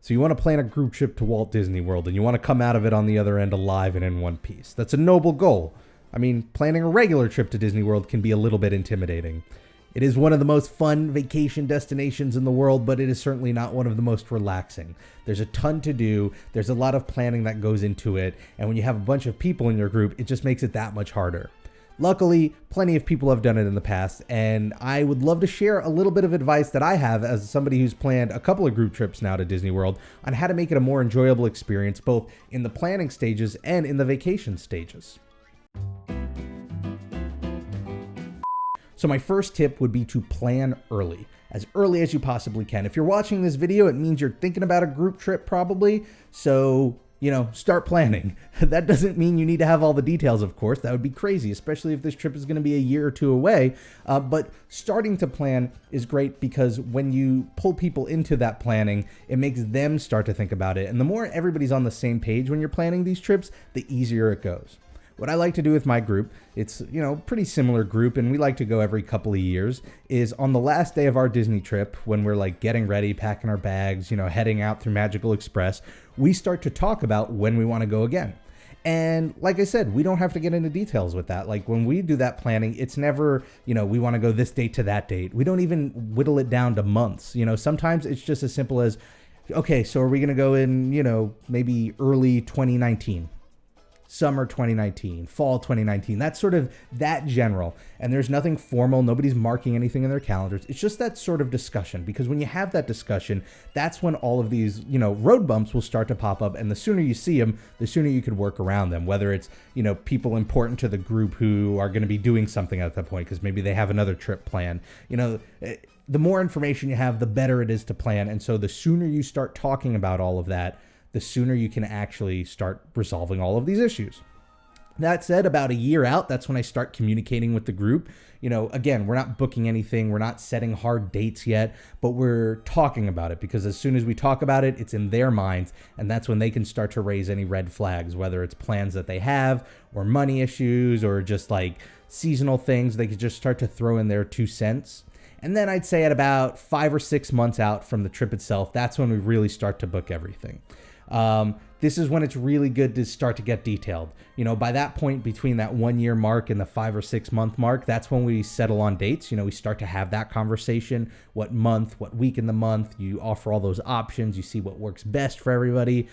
So you want to plan a group trip to Walt Disney World, and you want to come out of it on the other end alive and in one piece. That's a noble goal. I mean, planning a regular trip to Disney World can be a little bit intimidating. It is one of the most fun vacation destinations in the world, but it is certainly not one of the most relaxing. There's a ton to do. There's a lot of planning that goes into it. And when you have a bunch of people in your group, it just makes it that much harder. Luckily, plenty of people have done it in the past, and I would love to share a little bit of advice that I have as somebody who's planned a couple of group trips now to Disney World on how to make it a more enjoyable experience, both in the planning stages and in the vacation stages. So my first tip would be to plan early as you possibly can. If you're watching this video, it means you're thinking about a group trip probably. So, start planning. That doesn't mean you need to have all the details, of course. That would be crazy, especially if this trip is going to be a year or two away. But starting to plan is great because when you pull people into that planning, it makes them start to think about it. And the more everybody's on the same page when you're planning these trips, the easier it goes. What I like to do with my group, it's, pretty similar group, and we like to go every couple of years, is on the last day of our Disney trip, when we're like getting ready, packing our bags, heading out through Magical Express, we start to talk about when we want to go again. And like I said, we don't have to get into details with that. Like when we do that planning, it's never, we want to go this date to that date. We don't even whittle it down to months. Sometimes it's just as simple as, okay, so are we going to go in, maybe early 2019? Summer 2019, fall 2019, that's sort of that general. And there's nothing formal. Nobody's marking anything in their calendars. It's just that sort of discussion, because when you have that discussion, that's when all of these, road bumps will start to pop up. And the sooner you see them, the sooner you could work around them, whether it's, people important to the group who are going to be doing something at that point, because maybe they have another trip planned. The more information you have, the better it is to plan. And so the sooner you start talking about all of that, the sooner you can actually start resolving all of these issues. That said, about a year out, that's when I start communicating with the group. Again, we're not booking anything. We're not setting hard dates yet, but we're talking about it, because as soon as we talk about it, it's in their minds. And that's when they can start to raise any red flags, whether it's plans that they have or money issues or just like seasonal things. They could just start to throw in their 2 cents. And then I'd say at about 5 or 6 months out from the trip itself, that's when we really start to book everything. This is when it's really good to start to get detailed. By that point, between that 1 year mark and the 5 or 6 month mark, that's when we settle on dates. We start to have that conversation. What month, what week in the month, you offer all those options. You see what works best for everybody.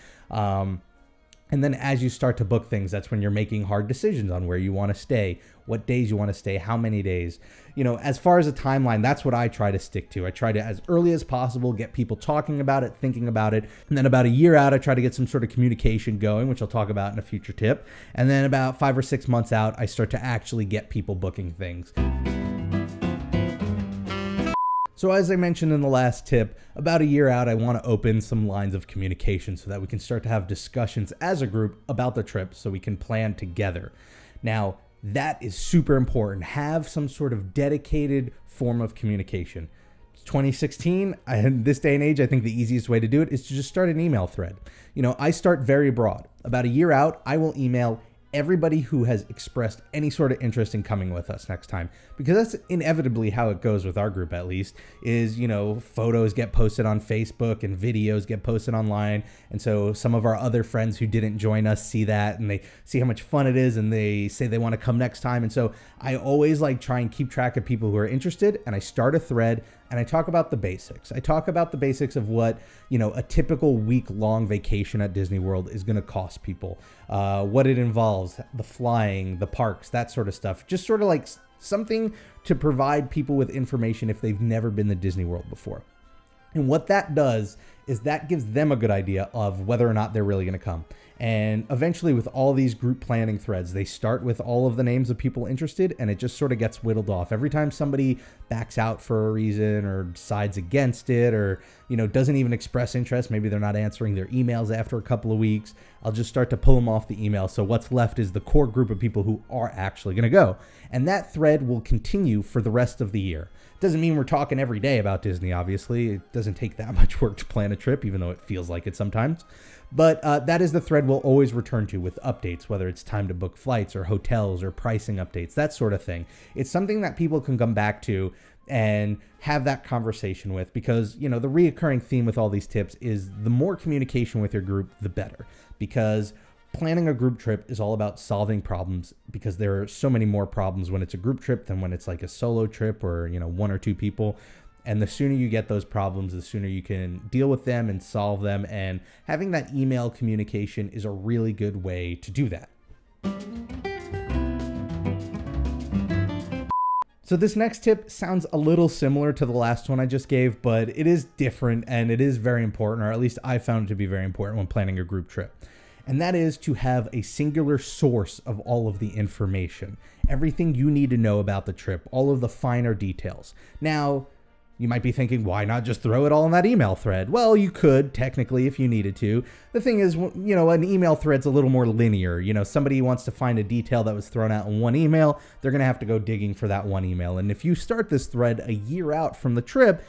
And then as you start to book things, that's when you're making hard decisions on where you want to stay, what days you want to stay, how many days. As far as a timeline, that's what I try to stick to. I try to, as early as possible, get people talking about it, thinking about it. And then about a year out, I try to get some sort of communication going, which I'll talk about in a future tip. And then about 5 or 6 months out, I start to actually get people booking things. So as I mentioned in the last tip, about a year out, I want to open some lines of communication so that we can start to have discussions as a group about the trip so we can plan together. Now, that is super important. Have some sort of dedicated form of communication. It's 2016, in this day and age, I think the easiest way to do it is to just start an email thread. I start very broad. About a year out, I will email everybody who has expressed any sort of interest in coming with us next time, because that's inevitably how it goes with our group, at least, is, photos get posted on Facebook and videos get posted online. And so some of our other friends who didn't join us see that and they see how much fun it is and they say they want to come next time. And so I always try and keep track of people who are interested, and I start a thread and I talk about the basics. I talk about the basics of what, a typical week-long vacation at Disney World is going to cost people, what it involves, the flying, the parks, that sort of stuff. Just sort of like something to provide people with information if they've never been to Disney World before. And what that does is that gives them a good idea of whether or not they're really going to come. And eventually, with all these group planning threads, they start with all of the names of people interested, and it just sort of gets whittled off. Every time somebody backs out for a reason or decides against it or, doesn't even express interest, maybe they're not answering their emails after a couple of weeks, I'll just start to pull them off the email. So what's left is the core group of people who are actually going to go. And that thread will continue for the rest of the year. Doesn't mean we're talking every day about Disney, obviously. It doesn't take that much work to plan a trip, even though it feels like it sometimes. But that is the thread will always return to with updates, whether it's time to book flights or hotels or pricing updates, that sort of thing. It's something that people can come back to and have that conversation with, because, the reoccurring theme with all these tips is the more communication with your group, the better, because planning a group trip is all about solving problems, because there are so many more problems when it's a group trip than when it's like a solo trip or, one or two people. And the sooner you get those problems, the sooner you can deal with them and solve them. And having that email communication is a really good way to do that. So this next tip sounds a little similar to the last one I just gave, but it is different and it is very important, or at least I found it to be very important when planning a group trip. And that is to have a singular source of all of the information, everything you need to know about the trip, all of the finer details. Now, you might be thinking, why not just throw it all in that email thread? Well, you could technically if you needed to. The thing is, an email thread's a little more linear. Somebody wants to find a detail that was thrown out in one email, they're going to have to go digging for that one email. And if you start this thread a year out from the trip,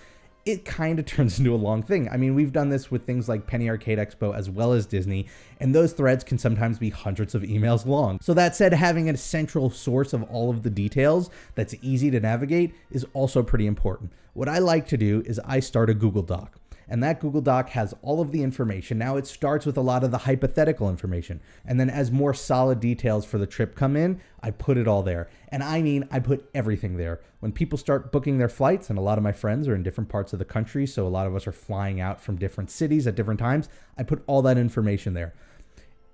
it kind of turns into a long thing. I mean, we've done this with things like Penny Arcade Expo as well as Disney, and those threads can sometimes be hundreds of emails long. So that said, having a central source of all of the details that's easy to navigate is also pretty important. What I like to do is I start a Google Doc. And that Google Doc has all of the information. Now it starts with a lot of the hypothetical information. And then as more solid details for the trip come in, I put it all there. And I put everything there. When people start booking their flights, and a lot of my friends are in different parts of the country, so a lot of us are flying out from different cities at different times, I put all that information there.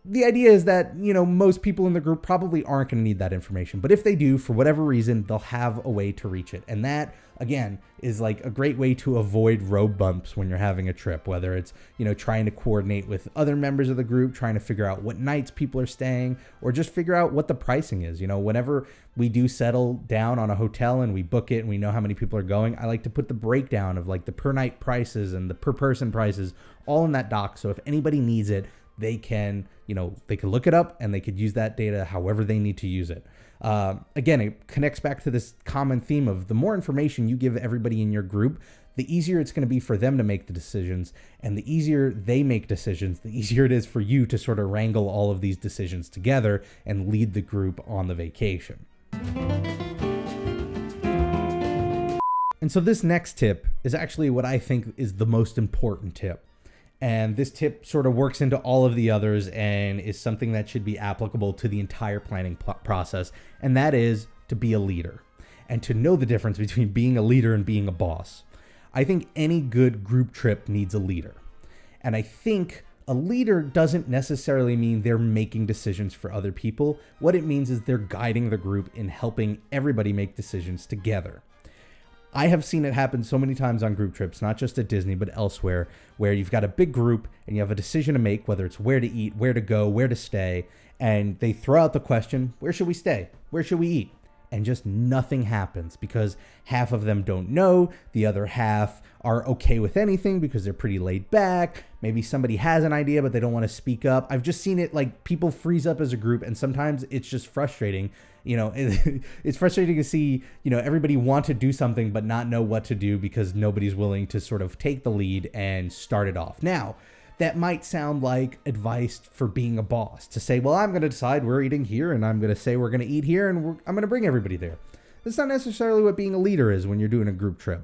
The idea is that, most people in the group probably aren't going to need that information. But if they do, for whatever reason, they'll have a way to reach it. And that, again, is like a great way to avoid road bumps when you're having a trip, whether it's, trying to coordinate with other members of the group, trying to figure out what nights people are staying, or just figure out what the pricing is. Whenever we do settle down on a hotel and we book it and we know how many people are going, I like to put the breakdown of like the per night prices and the per person prices all in that doc. So if anybody needs it, they can look it up and they could use that data however they need to use it. Again, it connects back to this common theme of the more information you give everybody in your group, the easier it's going to be for them to make the decisions. And the easier they make decisions, the easier it is for you to sort of wrangle all of these decisions together and lead the group on the vacation. And so this next tip is actually what I think is the most important tip. And this tip sort of works into all of the others and is something that should be applicable to the entire planning process. And that is to be a leader and to know the difference between being a leader and being a boss. I think any good group trip needs a leader. And I think a leader doesn't necessarily mean they're making decisions for other people. What it means is they're guiding the group in helping everybody make decisions together. I have seen it happen so many times on group trips, not just at Disney, but elsewhere, where you've got a big group and you have a decision to make, whether it's where to eat, where to go, where to stay, and they throw out the question, where should we stay? Where should we eat? And just nothing happens because half of them don't know, the other half are okay with anything because they're pretty laid back. Maybe somebody has an idea, but they don't want to speak up. I've just seen it, like, people freeze up as a group, and sometimes it's just frustrating. It's frustrating to see, everybody want to do something but not know what to do because nobody's willing to sort of take the lead and start it off. Now, that might sound like advice for being a boss, to say, well, I'm going to decide we're eating here, and I'm going to say we're going to eat here, and I'm going to bring everybody there. That's not necessarily what being a leader is when you're doing a group trip.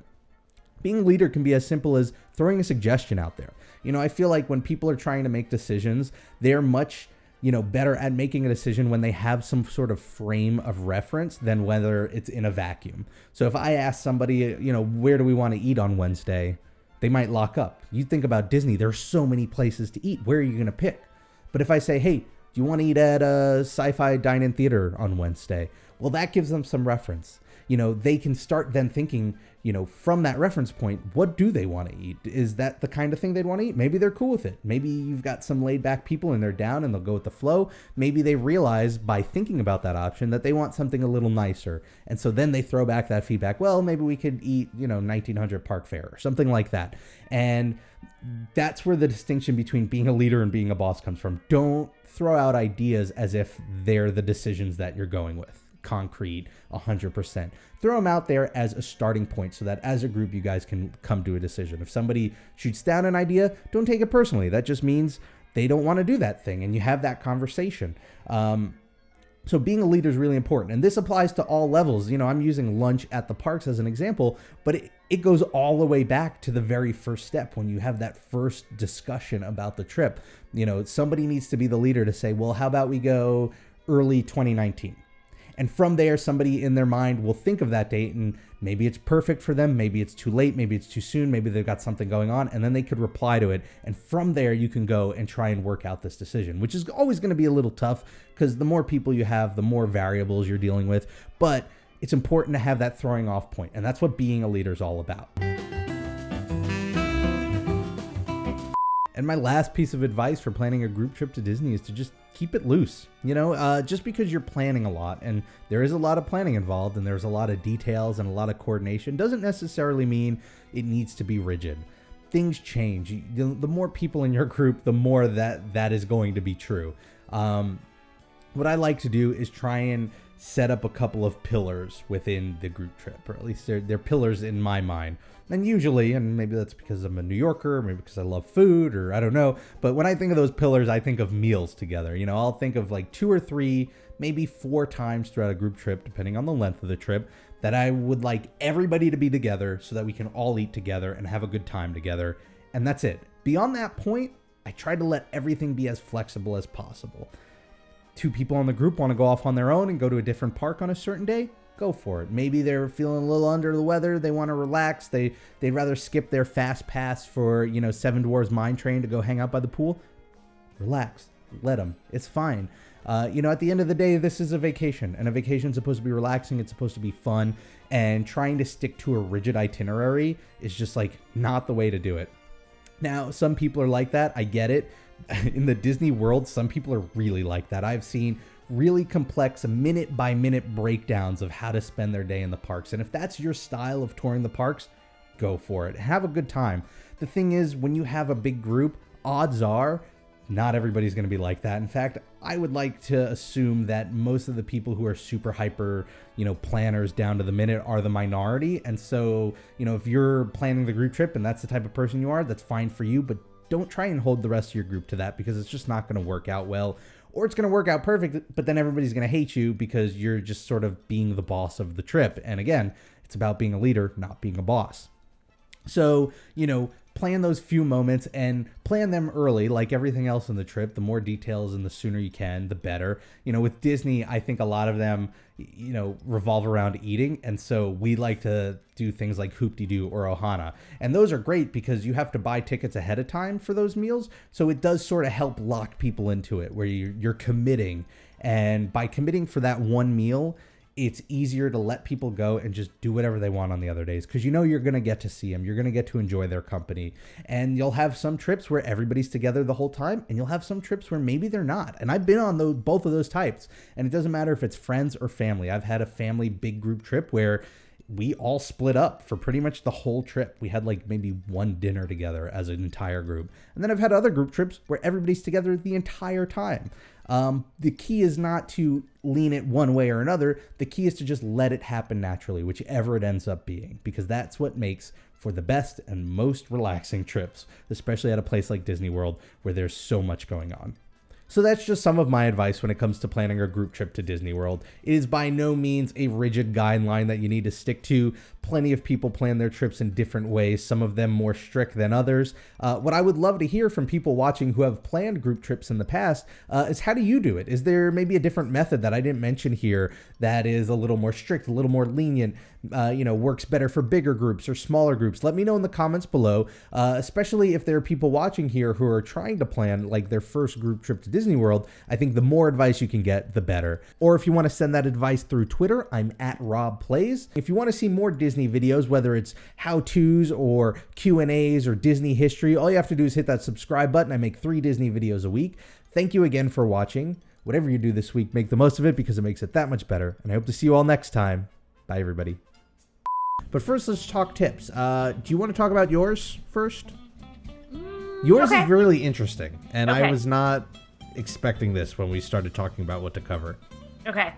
Being a leader can be as simple as throwing a suggestion out there. I feel like when people are trying to make decisions, they're much better at making a decision when they have some sort of frame of reference than whether it's in a vacuum. So if I ask somebody, where do we want to eat on Wednesday? They might lock up. You think about Disney, there's so many places to eat. Where are you going to pick? But if I say, hey, do you want to eat at a sci-fi dine-in theater on Wednesday? Well, that gives them some reference. They can start then thinking, from that reference point, what do they want to eat? Is that the kind of thing they'd want to eat? Maybe they're cool with it. Maybe you've got some laid back people and they're down and they'll go with the flow. Maybe they realize by thinking about that option that they want something a little nicer. And so then they throw back that feedback. Well, maybe we could eat, 1900 Park Fare or something like that. And that's where the distinction between being a leader and being a boss comes from. Don't throw out ideas as if they're the decisions that you're going with. Concrete 100%. Throw them out there as a starting point so that as a group you guys can come to a decision. If somebody shoots down an idea, don't take it personally. That just means they don't want to do that thing, and you have that conversation. So being a leader is really important. And this applies to all levels. You know, I'm using lunch at the parks as an example, but it goes all the way back to the very first step when you have that first discussion about the trip. You know, somebody needs to be the leader to say, well, how about we go early 2019? And from there, somebody in their mind will think of that date, and maybe it's perfect for them, maybe it's too late, maybe it's too soon, maybe they've got something going on, and then they could reply to it. And from there, you can go and try and work out this decision, which is always going to be a little tough because the more people you have, the more variables you're dealing with. But it's important to have that throwing off point, and that's what being a leader is all about. And my last piece of advice for planning a group trip to Disney is to just keep it loose. You know, just because you're planning a lot, and there is a lot of planning involved, and there's a lot of details and a lot of coordination, doesn't necessarily mean it needs to be rigid. Things change. The more people in your group, the more that is going to be true. What I like to do is try and set up a couple of pillars within the group trip, or at least they're pillars in my mind. And usually, and maybe that's because I'm a New Yorker, maybe because I love food, or I don't know, but when I think of those pillars, I think of meals together. You know, I'll think of like 2 or 3, maybe 4 times throughout a group trip, depending on the length of the trip, that I would like everybody to be together so that we can all eat together and have a good time together. And that's it. Beyond that point, I try to let everything be as flexible as possible. 2 people in the group want to go off on their own and go to a different park on a certain day, go for it. Maybe they're feeling a little under the weather, they want to relax, they'd rather skip their fast pass for, you know, Seven Dwarfs Mine Train to go hang out by the pool. Relax, let them. It's fine. You know, at the end of the day, this is a vacation, and a vacation is supposed to be relaxing, it's supposed to be fun, and trying to stick to a rigid itinerary is just like not the way to do it. Now, some people are like that, I get it. In the Disney World, some people are really like that. I've seen really complex minute-by-minute breakdowns of how to spend their day in the parks. And if that's your style of touring the parks, go for it. Have a good time. The thing is, when you have a big group, odds are not everybody's going to be like that. In fact, I would like to assume that most of the people who are super hyper, you know, planners down to the minute are the minority. And so, you know, if you're planning the group trip and that's the type of person you are, that's fine for you, but don't try and hold the rest of your group to that, because it's just not going to work out well. Or it's going to work out perfect, but then everybody's going to hate you because you're just sort of being the boss of the trip. And again, it's about being a leader, not being a boss. So, you know, plan those few moments and plan them early, like everything else in the trip. The more details and the sooner you can, the better. You know, with Disney, I think a lot of them, you know, revolve around eating. And so we like to do things like Hoop-de-Doo or Ohana. And those are great because you have to buy tickets ahead of time for those meals. So it does sort of help lock people into it, where you're committing. And by committing for that one meal, it's easier to let people go and just do whatever they want on the other days, because you know you're going to get to see them. You're going to get to enjoy their company. And you'll have some trips where everybody's together the whole time, and you'll have some trips where maybe they're not. And I've been on both of those types. And it doesn't matter if it's friends or family. I've had a family big group trip where we all split up for pretty much the whole trip. We had like maybe one dinner together as an entire group. And then I've had other group trips where everybody's together the entire time. The key is not to lean it one way or another. The key is to just let it happen naturally, whichever it ends up being, because that's what makes for the best and most relaxing trips, especially at a place like Disney World where there's so much going on. So that's just some of my advice when it comes to planning a group trip to Disney World. It is by no means a rigid guideline that you need to stick to. Plenty of people plan their trips in different ways, some of them more strict than others. What I would love to hear from people watching who have planned group trips in the past is, how do you do it? Is there maybe a different method that I didn't mention here that is a little more strict, a little more lenient, works better for bigger groups or smaller groups? Let me know in the comments below, especially if there are people watching here who are trying to plan like their first group trip to Disney World. I think the more advice you can get, the better. Or if you want to send that advice through Twitter, I'm at RobPlays. If you want to see more Disney videos, whether it's how-tos or Q&As or Disney history, all you have to do is hit that subscribe button. I make 3 Disney videos a week. Thank you again for watching. Whatever you do this week, make the most of it, because it makes it that much better. And I hope to see you all next time. Bye, everybody. But first, let's talk tips. Do you want to talk about yours first? Yours is really interesting, and I was not expecting this when we started talking about what to cover. Okay.